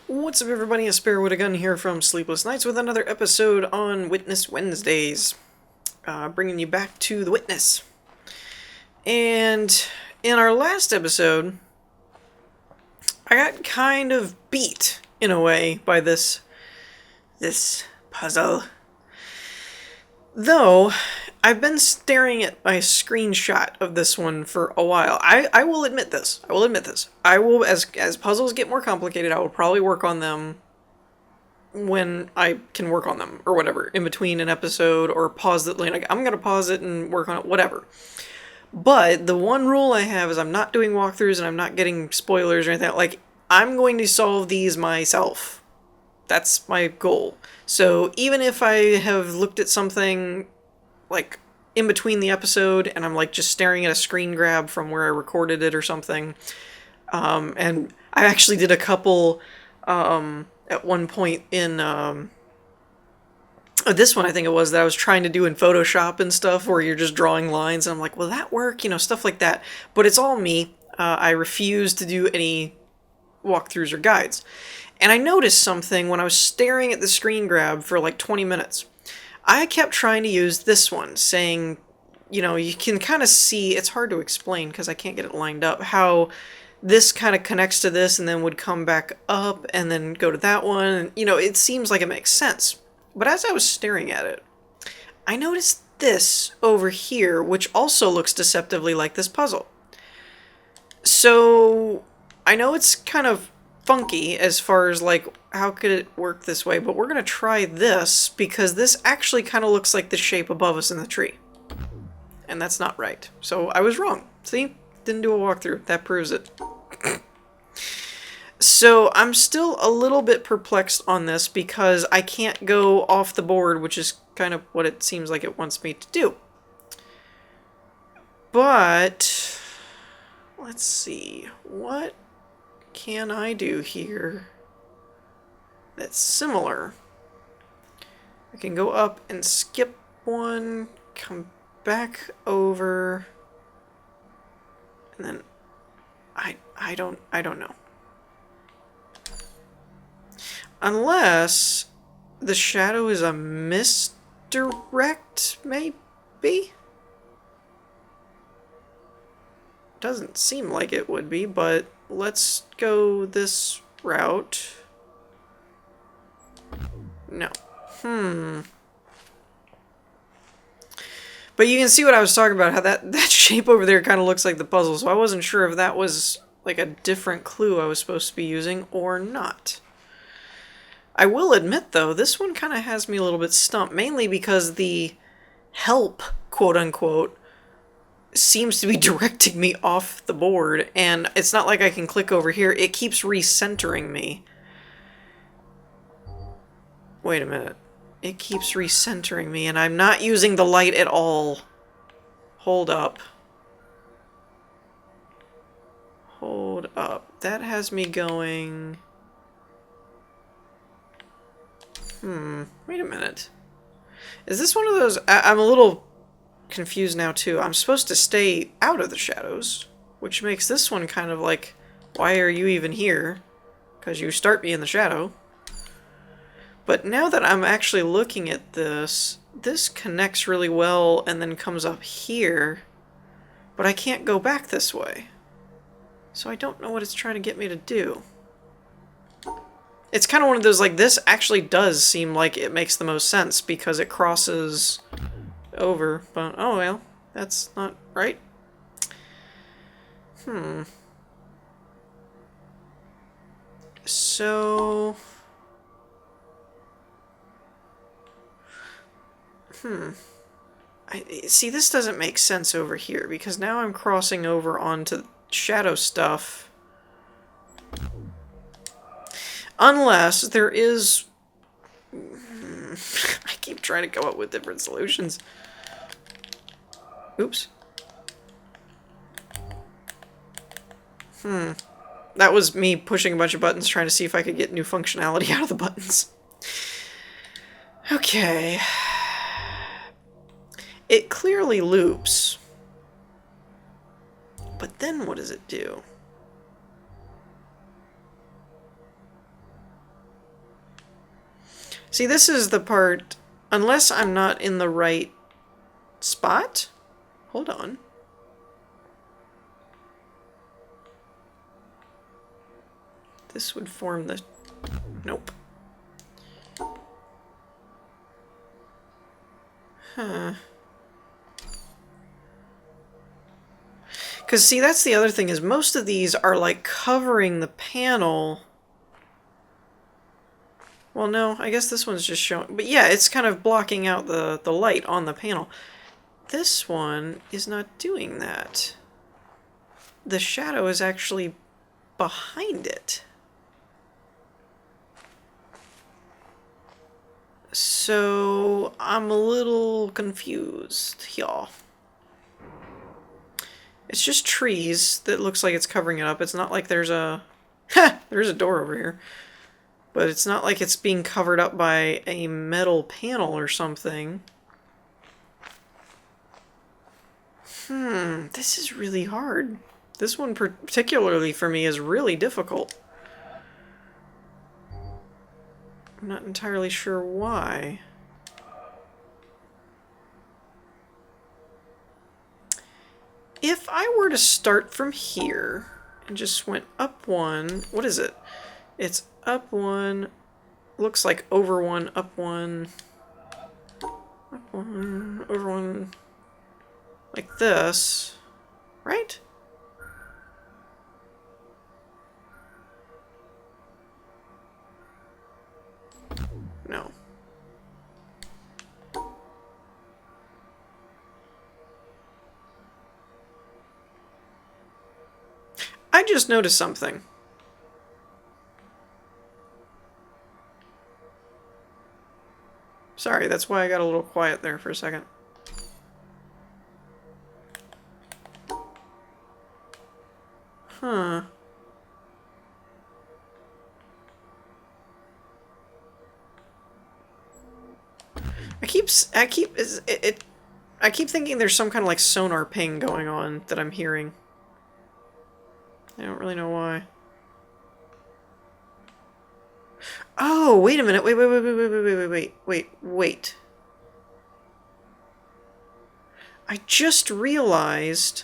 What's up, everybody? A Spare with a Gun here from Sleepless Nights with another episode on Witness Wednesdays. Bringing you back to the witness. And in our last episode, I got kind of beat, in a way, by this puzzle. Though, I've been staring at my screenshot of this one for a while. I will admit this. I will, as puzzles get more complicated, I will probably work on them when I can work on them, or whatever, in between an episode, or pause it, like, I'm gonna pause it and work on it, whatever. But the one rule I have is I'm not doing walkthroughs and I'm not getting spoilers or anything. Like, I'm going to solve these myself. That's my goal. So even if I have looked at something, like, in between the episode, and I'm, like, just staring at a screen grab from where I recorded it or something, and I actually did a couple, at one point in, this one I think it was, that I was trying to do in Photoshop and stuff, where you're just drawing lines, and I'm like, will that work? You know, stuff like that. But it's all me. I refuse to do any walkthroughs or guides. And I noticed something when I was staring at the screen grab for like 20 minutes. I kept trying to use this one, saying, you know, you can kind of see, it's hard to explain because I can't get it lined up, how this kind of connects to this and then would come back up and then go to that one. And, you know, it seems like it makes sense. But as I was staring at it, I noticed this over here, which also looks deceptively like this puzzle. So I know it's kind of funky as far as, like, how could it work this way, but we're going to try this because this actually kind of looks like the shape above us in the tree. And that's not right. So I was wrong. See? Didn't do a walkthrough. That proves it. So I'm still a little bit perplexed on this because I can't go off the board, which is kind of what it seems like it wants me to do. But let's see. What can I do here that's similar? I can go up and skip one, come back over, and then I don't know. Unless the shadow is a misdirect, maybe? Doesn't seem like it would be, but let's go this route. No. But you can see what I was talking about, how that shape over there kind of looks like the puzzle, so I wasn't sure if that was like a different clue I was supposed to be using or not. I will admit, though, this one kind of has me a little bit stumped, mainly because the help, quote-unquote, seems to be directing me off the board, and it's not like I can click over here. It keeps recentering me. Wait a minute. It keeps recentering me, and I'm not using the light at all. Hold up. Hold up. That has me going... wait a minute. Is this one of those... I'm a little confused now, too. I'm supposed to stay out of the shadows, which makes this one kind of like, why are you even here? Because you start me in the shadow. But now that I'm actually looking at this, this connects really well and then comes up here, but I can't go back this way. So I don't know what it's trying to get me to do. It's kind of one of those, like, this actually does seem like it makes the most sense because it crosses over, but oh well, that's not right. So... see, this doesn't make sense over here because now I'm crossing over onto shadow stuff. Unless there is... I keep trying to come up with different solutions. Oops. That was me pushing a bunch of buttons trying to see if I could get new functionality out of the buttons. Okay. It clearly loops. But then what does it do? See, this is the part, unless I'm not in the right spot. Hold on. This would form the... Nope. Huh. Because, see, that's the other thing, is most of these are, like, covering the panel. Well, no, I guess this one's just showing... But yeah, it's kind of blocking out the light on the panel. This one is not doing that. The shadow is actually behind it. So, I'm a little confused here. It's just trees that looks like it's covering it up. It's not like there's a... Ha! There's a door over here. But it's not like it's being covered up by a metal panel or something. This is really hard. This one particularly for me is really difficult. I'm not entirely sure why. If I were to start from here and just went up one, what is it? It's up one, looks like over one, up one, over one, like this, right? No. I just noticed something. Sorry, that's why I got a little quiet there for a second. Huh. I keep thinking there's some kind of like sonar ping going on that I'm hearing. I don't really know why. Oh, wait a minute. Wait. I just realized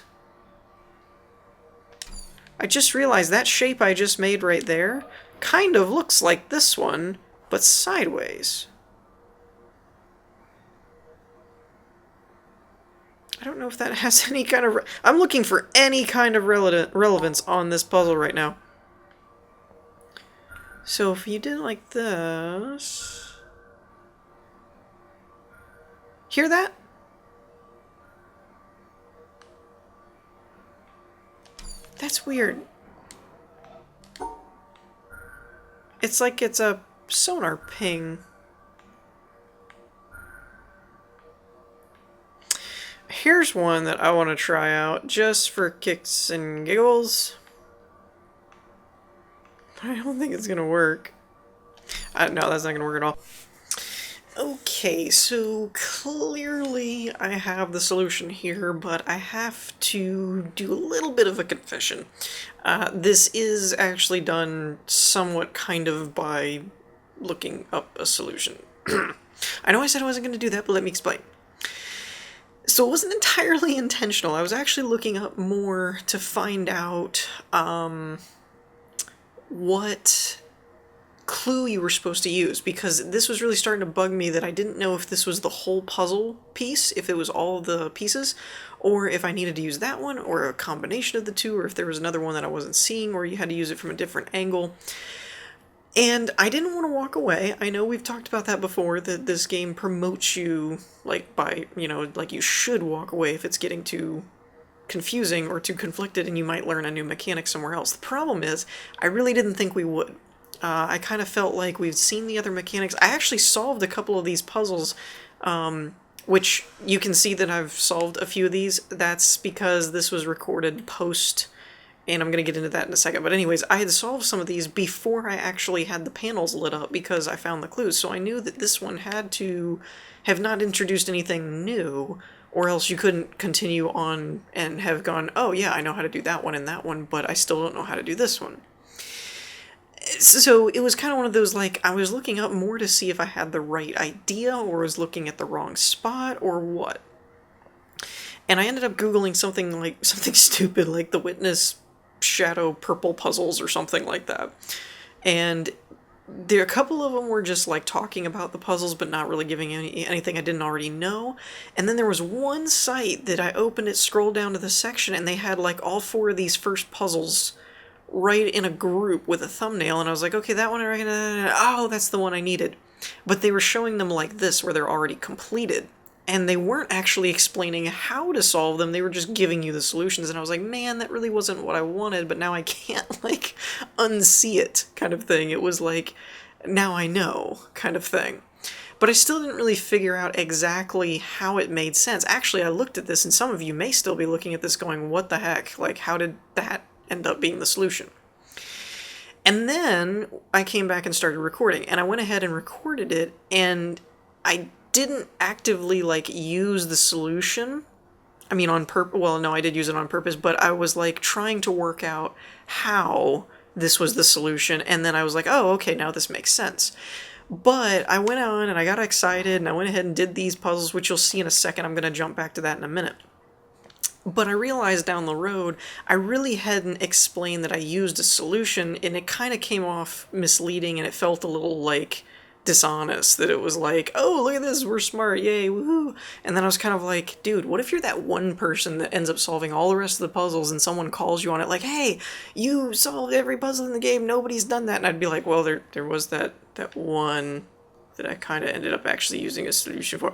that shape I just made right there kind of looks like this one, but sideways. I don't know if that has any kind of... I'm looking for any kind of relevance on this puzzle right now. So if you did like this... Hear that? That's weird. It's like it's a sonar ping. Here's one that I want to try out just for kicks and giggles. I don't think it's gonna work. No, that's not gonna work at all. Okay, so clearly I have the solution here, but I have to do a little bit of a confession. This is actually done somewhat kind of by looking up a solution. I know I said I wasn't going to do that, but let me explain. So it wasn't entirely intentional. I was actually looking up more to find out what clue you were supposed to use, because this was really starting to bug me that I didn't know if this was the whole puzzle piece, if it was all of the pieces, or if I needed to use that one, or a combination of the two, or if there was another one that I wasn't seeing, or you had to use it from a different angle. And I didn't want to walk away. I know we've talked about that before, that this game promotes you, like, by, you know, like you should walk away if it's getting too confusing or too conflicted and you might learn a new mechanic somewhere else. The problem is, I really didn't think we would. I kind of felt like we'd seen the other mechanics. I actually solved a couple of these puzzles, which you can see that I've solved a few of these. That's because this was recorded post, and I'm going to get into that in a second. But anyways, I had solved some of these before I actually had the panels lit up because I found the clues. So I knew that this one had to have not introduced anything new, or else you couldn't continue on and have gone, oh yeah, I know how to do that one and that one, but I still don't know how to do this one. So it was kind of one of those, like, I was looking up more to see if I had the right idea or was looking at the wrong spot or what. And I ended up Googling something like something stupid like the Witness Shadow Purple puzzles or something like that. And there, a couple of them were just like talking about the puzzles but not really giving anything I didn't already know. And then there was one site that I opened it, scrolled down to the section, and they had like all four of these first puzzles right in a group with a thumbnail, and I was like, okay, that one I recognize. Oh, that's the one I needed. But they were showing them like this, where they're already completed. And they weren't actually explaining how to solve them, they were just giving you the solutions, and I was like, man, that really wasn't what I wanted, but now I can't, like, unsee it, kind of thing. It was like, now I know, kind of thing. But I still didn't really figure out exactly how it made sense. Actually, I looked at this, and some of you may still be looking at this going, what the heck? Like, how did that end up being the solution? And then I came back and started recording, and I went ahead and recorded it, and I didn't actively like use the solution. I mean, on purpose. Well, no, I did use it on purpose, but I was like trying to work out how this was the solution, and then I was like, oh, okay, now this makes sense. But I went on and I got excited and I went ahead and did these puzzles, which you'll see in a second. I'm going to jump back to that in a minute. But I realized down the road, I really hadn't explained that I used a solution, and it kind of came off misleading, and it felt a little like dishonest, that it was like, oh, look at this, we're smart, yay, woohoo. And then I was kind of like, dude, what if you're that one person that ends up solving all the rest of the puzzles and someone calls you on it like, hey, you solved every puzzle in the game, nobody's done that. And I'd be like, well, there was that one that I kind of ended up actually using a solution for.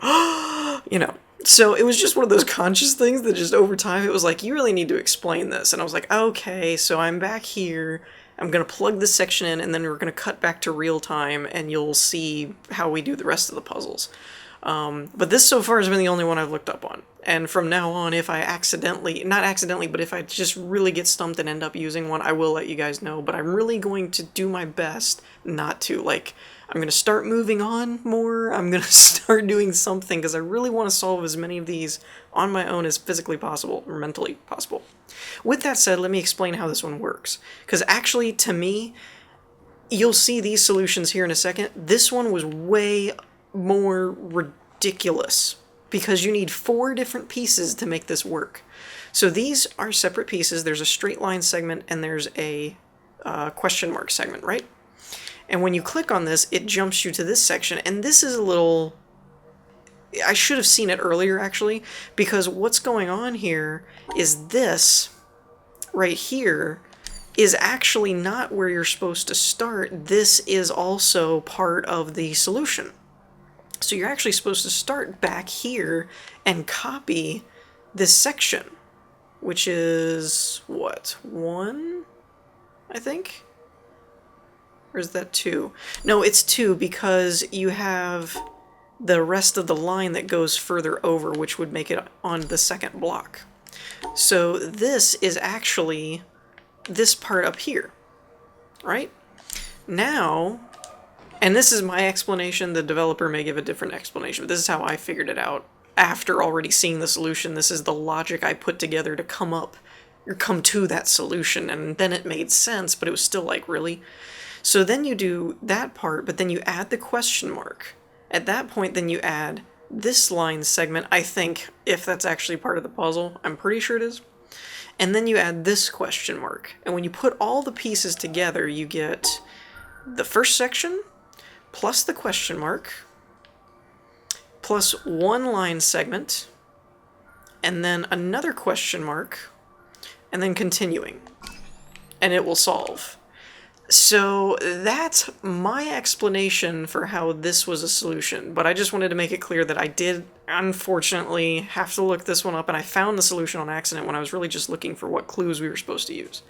You know. So it was just one of those conscious things that just over time it was like, you really need to explain this. And I was like, okay, so I'm back here. I'm going to plug this section in, and then we're going to cut back to real time, and you'll see how we do the rest of the puzzles. But this so far has been the only one I've looked up on. And from now on, if I accidentally, not accidentally, but if I just really get stumped and end up using one, I will let you guys know. But I'm really going to do my best not to. Like, I'm going to start moving on more. I'm going to start doing something, because I really want to solve as many of these on my own as physically possible, or mentally possible. With that said, let me explain how this one works. Because actually, to me, you'll see these solutions here in a second. This one was way more ridiculous, because you need 4 different pieces to make this work. So these are separate pieces. There's a straight line segment and there's a question mark segment, right? And when you click on this, it jumps you to this section, and this is a little... I should have seen it earlier, actually, because what's going on here is this right here is actually not where you're supposed to start. This is also part of the solution. So you're actually supposed to start back here and copy this section, which is, what, 1, I think? Or is that 2? No, it's 2, because you have the rest of the line that goes further over, which would make it on the second block. So this is actually this part up here, right? Now, and this is my explanation, the developer may give a different explanation, but this is how I figured it out after already seeing the solution. This is the logic I put together to come up, or come to that solution, and then it made sense, but it was still like, really? So then you do that part, but then you add the question mark. At that point, then you add this line segment, I think, if that's actually part of the puzzle. I'm pretty sure it is. And then you add this question mark. And when you put all the pieces together, you get the first section, plus the question mark, plus 1 line segment, and then another question mark, and then continuing. And it will solve. So that's my explanation for how this was a solution, but I just wanted to make it clear that I did, unfortunately, have to look this one up, and I found the solution on accident when I was really just looking for what clues we were supposed to use.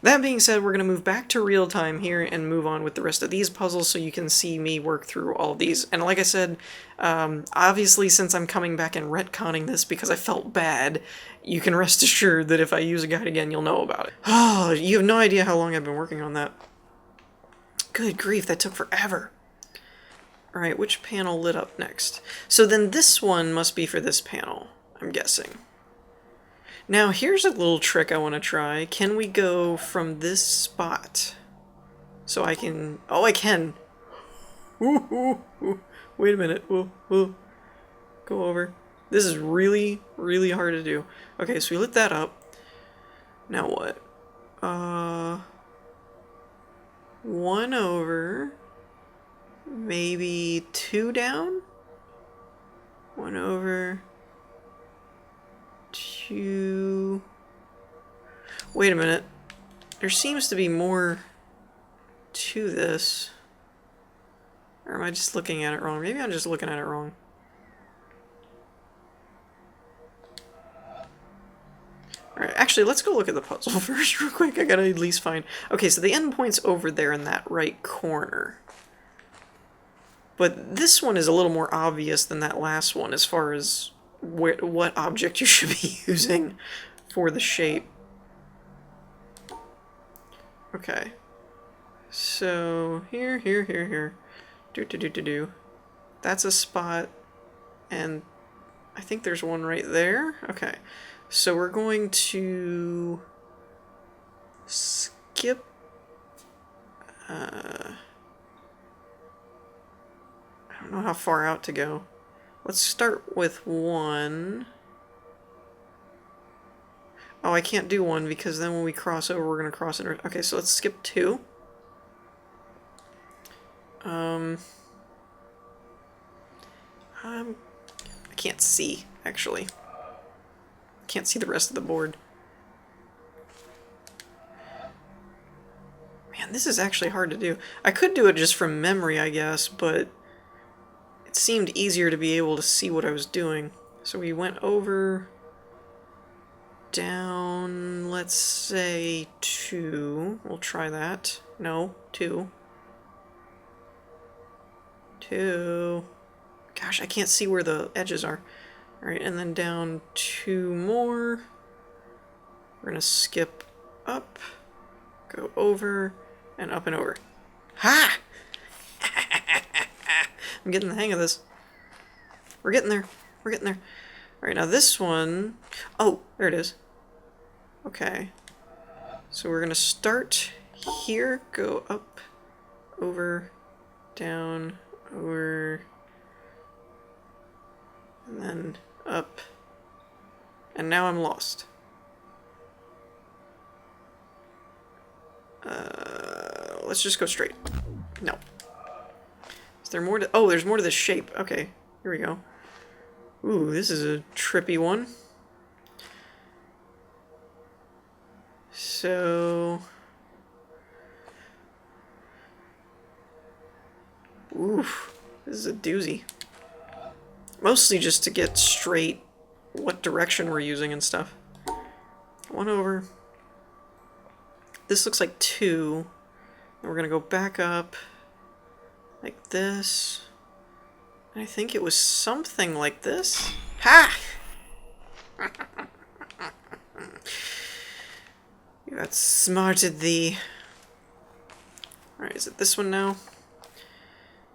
That being said, we're going to move back to real time here and move on with the rest of these puzzles so you can see me work through all of these. And like I said, obviously since I'm coming back and retconning this because I felt bad, you can rest assured that if I use a guide again, you'll know about it. Oh, you have no idea how long I've been working on that. Good grief, that took forever. Alright, which panel lit up next? So then this one must be for this panel, I'm guessing. Now here's a little trick I want to try. Can we go from this spot? So I can... Oh, I can! Ooh, ooh, ooh. Wait a minute. We'll go over. This is really, really hard to do. Okay, so we lit that up. Now what? One over. Maybe two down? One over. Two. Wait a minute. There seems to be more to this. Or am I just looking at it wrong? Maybe I'm just looking at it wrong. Alright, actually, let's go look at the puzzle first real quick. I gotta at least find... Okay, so the end point's over there in that right corner. But this one is a little more obvious than that last one as far as what object you should be using for the shape. Okay. So, here. Do. That's a spot, and I think there's one right there. Okay. So we're going to skip... I don't know how far out to go. Let's start with one. Oh, I can't do one because then when we cross over, we're going to cross it. Okay, so let's skip two. I can't see, actually. Can't see the rest of the board. Man, this is actually hard to do. I could do it just from memory, I guess, but it seemed easier to be able to see what I was doing. So we went over, down, let's say two. We'll try that. No, two. Two. Gosh, I can't see where the edges are. Alright, and then down two more. We're gonna skip up, go over, and up and over. Ha! I'm getting the hang of this. We're getting there. We're getting there. Alright, now this one... Oh, there it is. Okay. So we're gonna start here, go up, over, down, over, and then up. And now I'm lost. Let's just go straight. No. Is there more to... Oh, there's more to this shape. Okay, here we go. Ooh, this is a trippy one. So... Oof, this is a doozy. Mostly just to get straight what direction we're using and stuff. One over. This looks like two. And we're gonna go back up like this. And I think it was something like this. Ha! You outsmarted thee. Alright, is it this one now?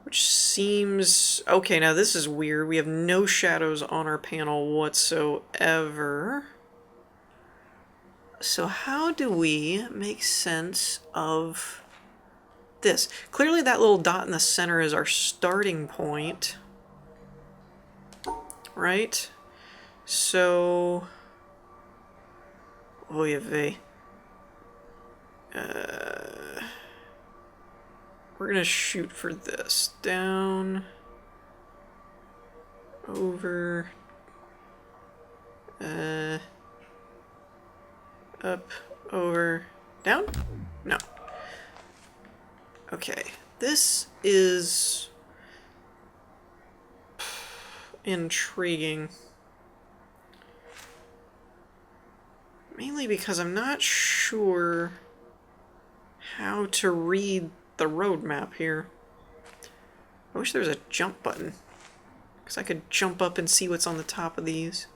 Which seems... Okay, now this is weird. We have no shadows on our panel whatsoever. So how do we make sense of this? Clearly that little dot in the center is our starting point. Right? So... Oy vey. We're gonna shoot for this. Down. Over. Up. Over. Down? No. Okay. This is... intriguing. Mainly because I'm not sure how to read the road map here. I wish there was a jump button, because I could jump up and see what's on the top of these.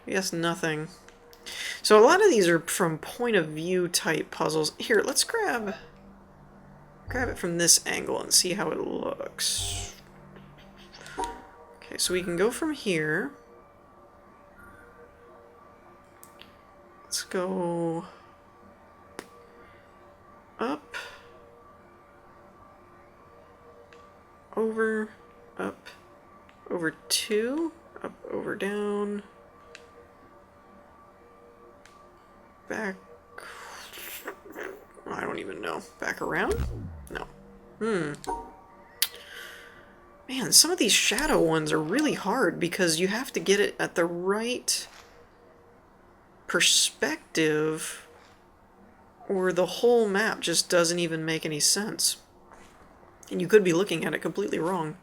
I guess nothing. So a lot of these are from point of view type puzzles. Here, let's grab it from this angle and see how it looks. Okay, so we can go from here. Let's go up, over, up, over 2, up, over, down, back, I don't even know, back around? No. Man, some of these shadow ones are really hard because you have to get it at the right perspective or the whole map just doesn't even make any sense. And you could be looking at it completely wrong.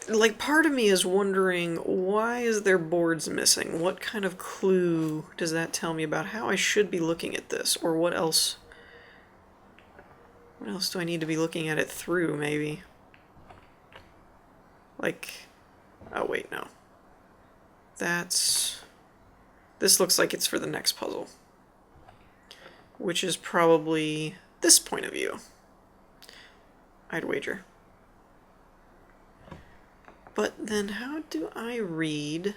Like, part of me is wondering, why is there boards missing? What kind of clue does that tell me about how I should be looking at this? Or what else? What else do I need to be looking at it through, maybe? Like, oh wait, no. This looks like it's for the next puzzle. Which is probably this point of view. I'd wager. But then how do I read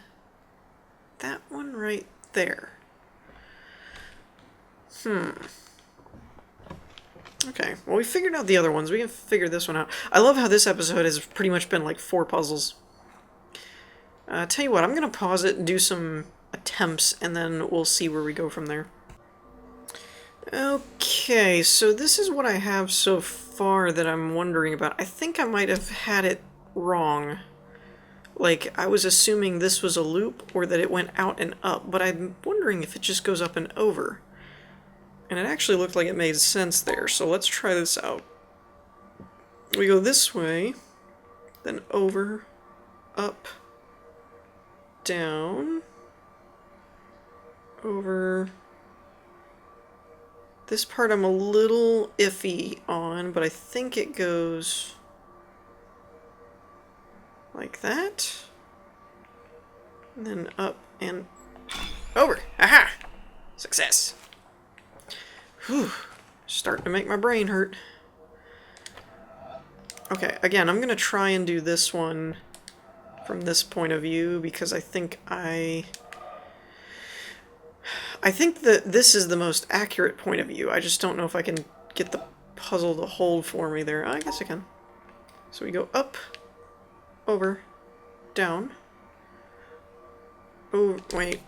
that one right there? Okay, well, we figured out the other ones. We can figure this one out. I love how this episode has pretty much been like 4 puzzles. Tell you what, I'm going to pause it and do some attempts, and then we'll see where we go from there. Okay, so this is what I have so far that I'm wondering about. I think I might have had it wrong. Like, I was assuming this was a loop, or that it went out and up, but I'm wondering if it just goes up and over. And it actually looked like it made sense there, so let's try this out. We go this way, then over, up, down, over. This part I'm a little iffy on, but I think it goes like that. And then up and over. Aha! Success. Whew. Starting to make my brain hurt. Okay, again, I'm going to try and do this one from this point of view because I think I think that this is the most accurate point of view. I just don't know if I can get the puzzle to hold for me there. I guess I can. So we go up, over, down. Oh, wait.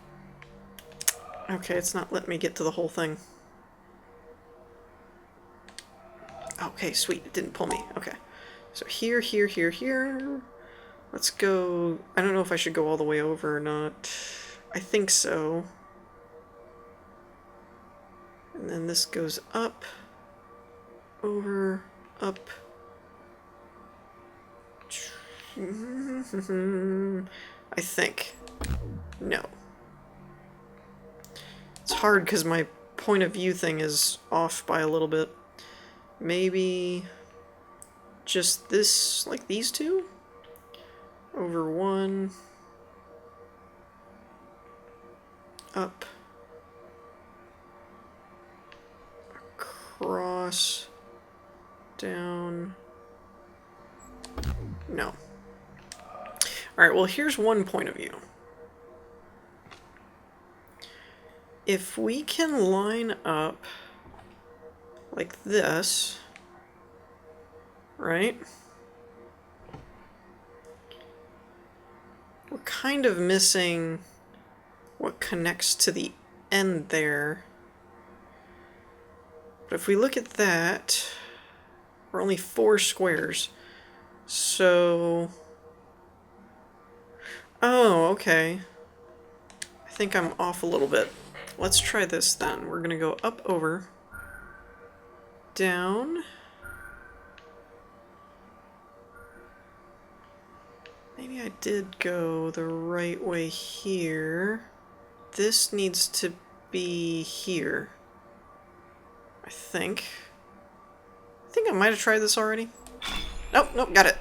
Okay, it's not letting me get to the whole thing. Okay, sweet. It didn't pull me. Okay. So here, here, here, here. Let's go... I don't know if I should go all the way over or not. I think so. And then this goes up, over, up. I think. No. It's hard because my point of view thing is off by a little bit. Maybe just this, like these two? Over 1. Up. Across. Down. No. Alright, well here's one point of view. If we can line up like this, right? We're kind of missing what connects to the end there. But if we look at that, we're only 4 squares. So... oh, okay. I think I'm off a little bit. Let's try this then. We're gonna go up, over, down. Maybe I did go the right way here. This needs to be here. I think I might have tried this already. Nope, nope, got it.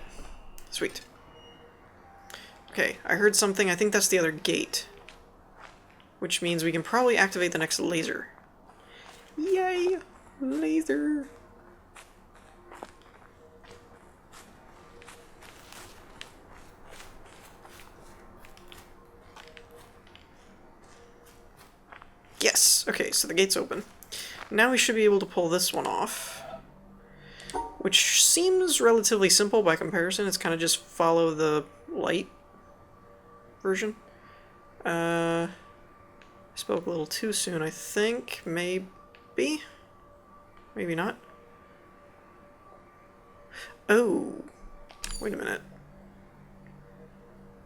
Sweet. Okay, I heard something. I think that's the other gate. Which means we can probably activate the next laser. Yay! Laser! Yes! Okay, so the gate's open. Now we should be able to pull this one off. which seems relatively simple by comparison. It's kind of just follow the light version. Spoke a little too soon, I think. Maybe? Maybe not. Oh, wait a minute.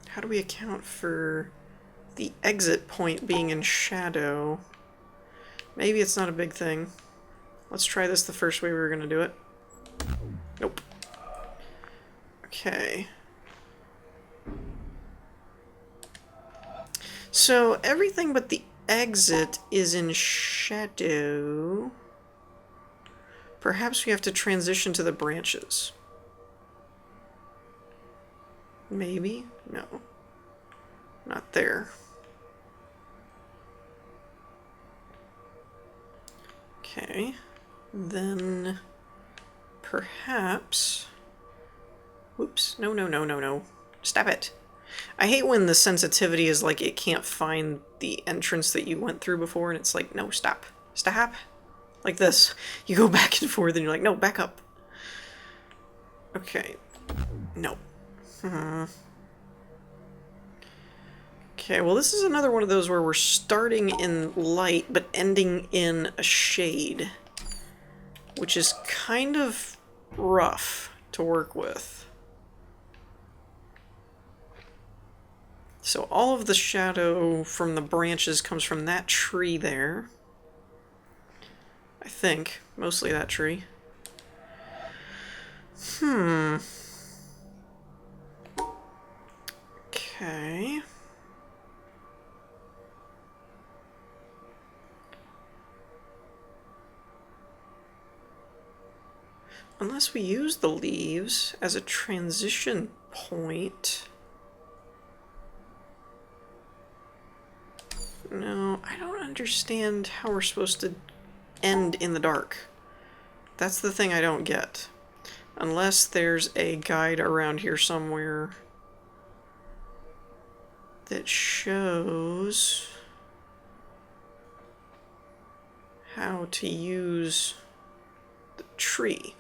How do we account for the exit point being in shadow? Maybe it's not a big thing. Let's try this the first way we were going to do it. Nope. Okay. So everything but the exit is in shadow. Perhaps we have to transition to the branches. Maybe? No. Not there. Okay. Then perhaps... Whoops. No, no, no, no, no. Stop it. I hate when the sensitivity is like it can't find the entrance that you went through before, and it's like, no, stop. Stop. Like this. You go back and forth, and you're like, no, back up. Okay. No. Okay, well this is another one of those where we're starting in light, but ending in a shade. Which is kind of rough to work with. So all of the shadow from the branches comes from that tree there. I think. Mostly that tree. Okay. Unless we use the leaves as a transition point. No, I don't understand how we're supposed to end in the dark. That's the thing I don't get. Unless there's a guide around here somewhere that shows how to use the tree.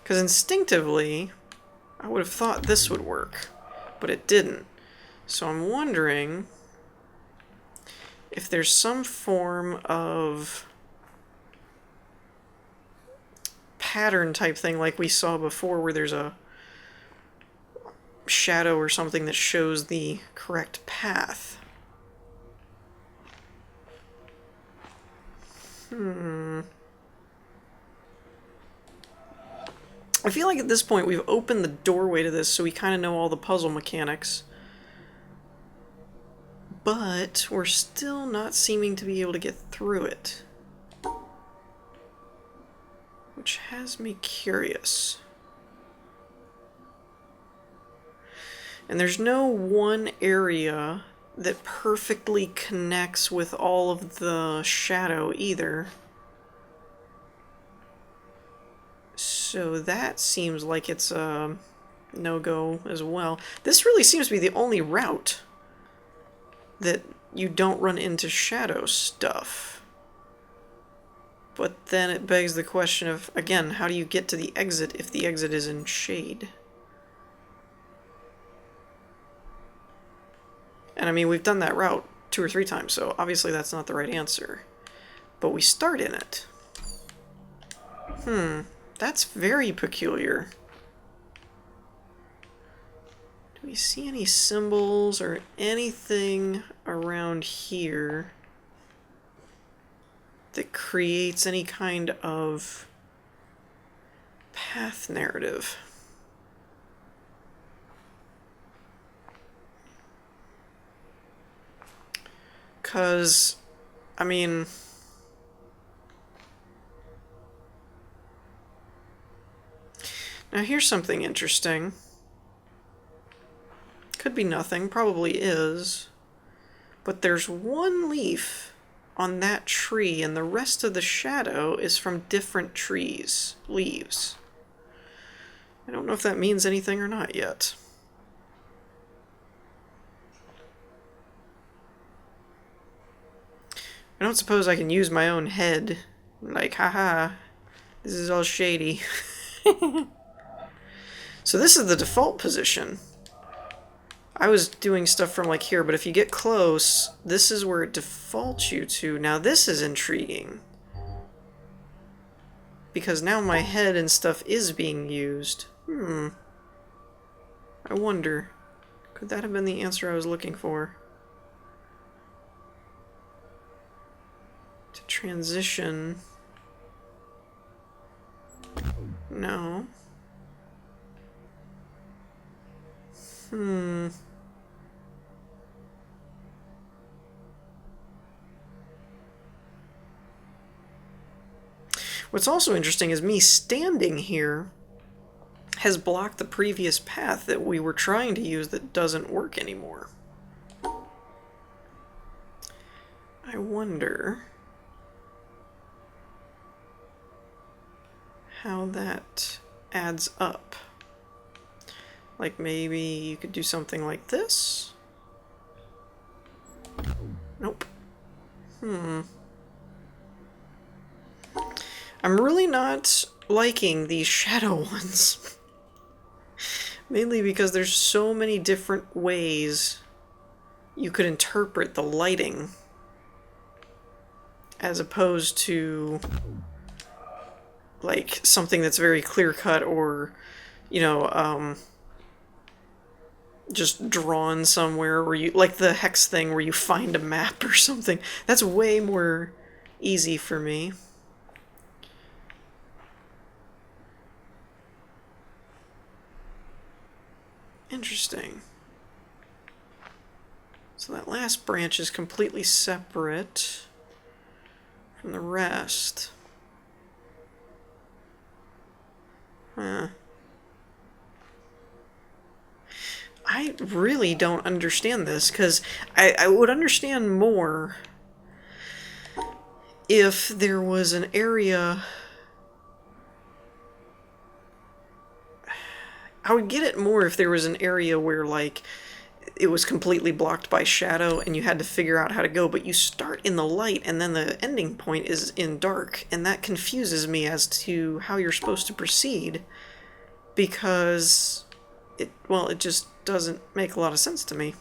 Because instinctively, I would have thought this would work, but it didn't. So I'm wondering if there's some form of pattern type thing like we saw before where there's a shadow or something that shows the correct path. I feel like at this point we've opened the doorway to this, so we kind of know all the puzzle mechanics. But we're still not seeming to be able to get through it. Which has me curious. And there's no one area that perfectly connects with all of the shadow either. So that seems like it's a no-go as well. This really seems to be the only route that you don't run into shadow stuff. But then it begs the question of, again, how do you get to the exit if the exit is in shade? And I mean, we've done that route 2 or 3 times, so obviously that's not the right answer. But we start in it. That's very peculiar. Do we see any symbols or anything around here that creates any kind of path narrative? Because, I mean, now here's something interesting. Could be nothing, probably is. But there's one leaf on that tree, and the rest of the shadow is from different trees' leaves. I don't know if that means anything or not yet. I don't suppose I can use my own head. Like, haha, this is all shady. So this is the default position. I was doing stuff from like here, but if you get close, this is where it defaults you to. Now this is intriguing. Because now my head and stuff is being used. I wonder. Could that have been the answer I was looking for? To transition. No. What's also interesting is me standing here has blocked the previous path that we were trying to use that doesn't work anymore. I wonder how that adds up. Like maybe you could do something like this? Nope. I'm really not liking these shadow ones. Mainly because there's so many different ways you could interpret the lighting as opposed to like something that's very clear-cut or, you know, just drawn somewhere where you, like the hex thing where you find a map or something. That's way more easy for me. Interesting. So that last branch is completely separate from the rest. Huh. I really don't understand this, because I would understand more if there was an area... I would get it more if there was an area where, like, it was completely blocked by shadow and you had to figure out how to go, but you start in the light and then the ending point is in dark, and that confuses me as to how you're supposed to proceed, because it just doesn't make a lot of sense to me.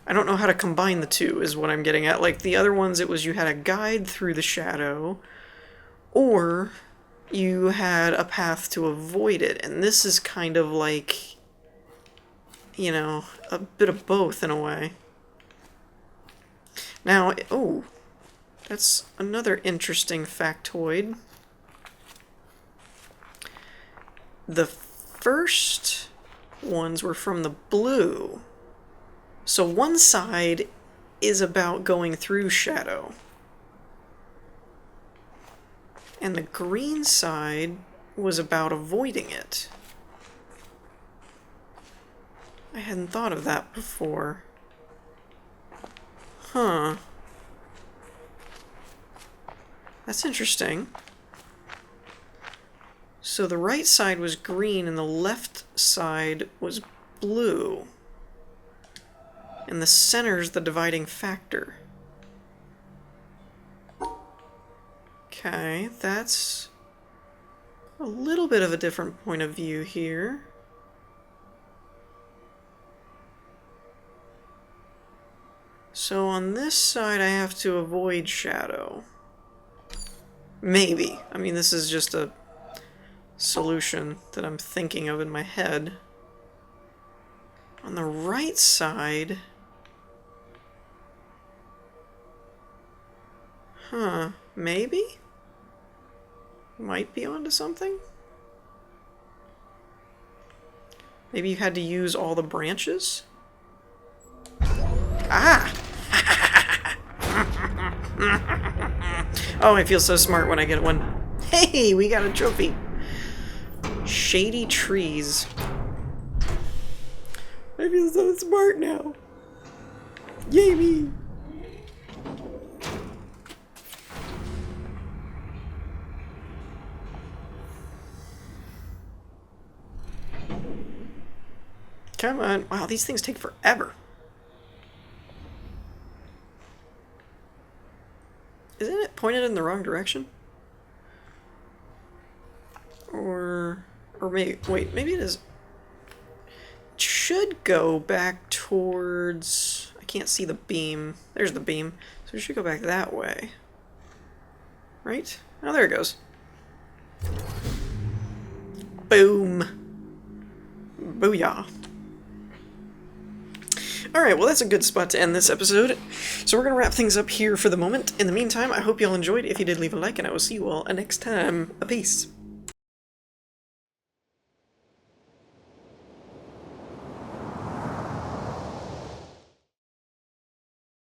I don't know how to combine the two, is what I'm getting at. Like, the other ones, it was you had a guide through the shadow, or you had a path to avoid it, and this is kind of like, you know, a bit of both in a way. Now, oh, that's another interesting factoid. The first ones were from the blue. So one side is about going through shadow. And the green side was about avoiding it. I hadn't thought of that before. Huh. That's interesting. So the right side was green and the left side was blue. And the center's the dividing factor. Okay, that's a little bit of a different point of view here. So on this side I have to avoid shadow. Maybe. I mean, this is just a solution that I'm thinking of in my head. On the right side... Huh, maybe? Might be onto something? Maybe you had to use all the branches? Ah! Oh, I feel so smart when I get one. Hey, we got a trophy! Shady trees. I feel so smart now. Yay me! Come on. Wow, these things take forever. pointed in the wrong direction? Or maybe, wait, maybe it is. It should go back towards, I can't see the beam. There's the beam. So it should go back that way. Right? Oh, there it goes. Boom. Booyah. Alright, well that's a good spot to end this episode. So we're going to wrap things up here for the moment. In the meantime, I hope you all enjoyed. If you did, leave a like, and I will see you all next time. Peace.